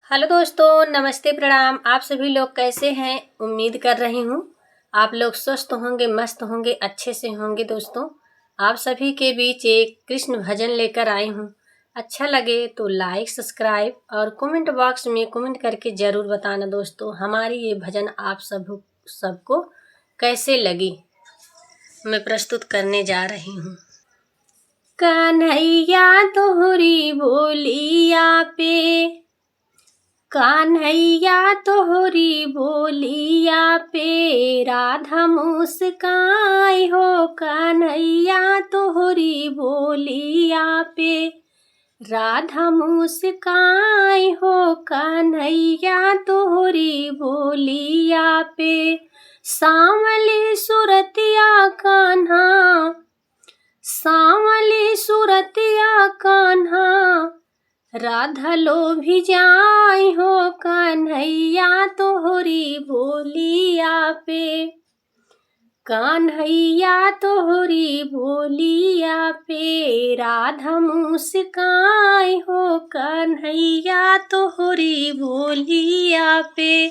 Hello दोस्तों, नमस्ते, प्रणाम। आप सभी लोग कैसे हैं? उम्मीद कर रही हूँ आप लोग स्वस्थ होंगे, मस्त होंगे, अच्छे से होंगे। दोस्तों, आप सभी के बीच एक कृष्ण भजन लेकर आई हूँ। अच्छा लगे तो लाइक, सब्सक्राइब और कमेंट बॉक्स में कमेंट करके ज़रूर बताना दोस्तों, हमारी ये भजन आप सबको कैसे लगी। मैं प्रस्तुत करने जा रही हूँ। कन्हैया तोहरी बोलिया पे, कान्हैया तोहरी बोलिया पे राधा मुस्काई हो। कन्हैया तोहरी बोलिया पे राधा मुस्काई हो। कन्हैया तोहरी बोलिया पे सांवली सुरतिया कान्हा, सांवली सुरतिया कान्हा राधा लोभी जाई हो। कन्हैया तोहरी बोलिया पे, कन्हैया तोहरी बोलिया पे राधा मुस्काई हो। कन्हैया तोहरी बोलिया पे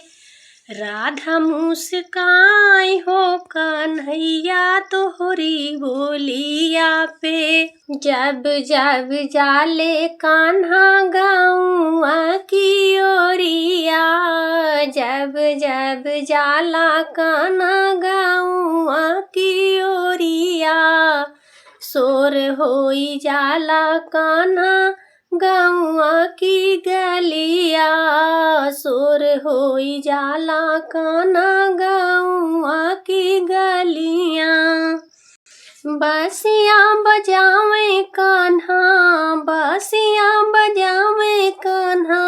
राधा मुस्काई हो। कन्हैया तोहरी बोलिया पे जब जब जाले कान्हा गौआ की ओरिया, जब जब जाला कान्हा गौआ की ओरिया, शोर होई जाला कान्हा गौआ की गलिया, शोर होई जाला कान्हा गौआ की गलिया। बांसिया बजावे कान्हा, बांसिया बजावे कान्हा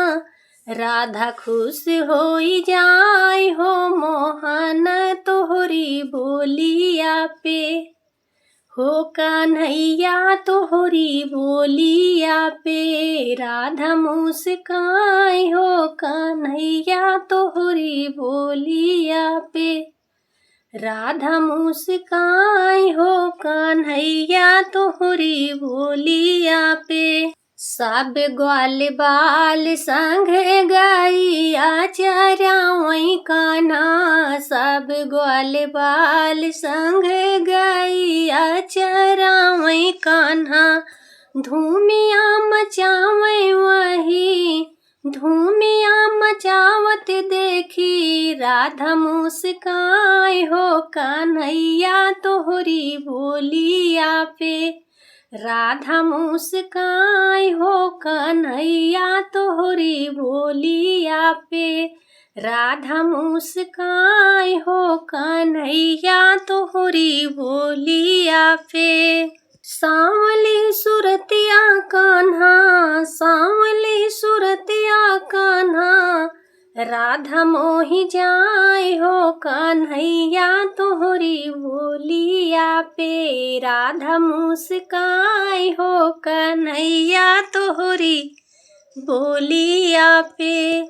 राधा खुश होई जाए हो। मोहन तोहरी बोलिया पे हो, कन्हैया तोहरी बोलिया पे राधा मुस्काई हो। कन्हैया तोहरी बोलिया पे राधा मुस्काई हो। कन्हैया तोहरी बोलिया पे सब ग्वाल बाल संग गैया चरावई कान्हा, सब ग्वाल बाल संग गैया चरावई कान्हा। धूमिया मचावे वही, धूमिया मचावत देखी राधा मुस्काई हो। कन्हैया तोहरी बोलिया पे राधा मुस्काई हो। कन्हैया तोहरी बोलिया पे राधा मुस्काई हो। कन्हैया तोहरी बोलिया पे सांवली सुरतिया कान्हा, सांवली सुरतिया कान्हा राधा मोहि जाए हो। कन्हैया तोहरी बोलिया पे राधा मुस्काई हो। कन्हैया तोहरी बोलिया पे।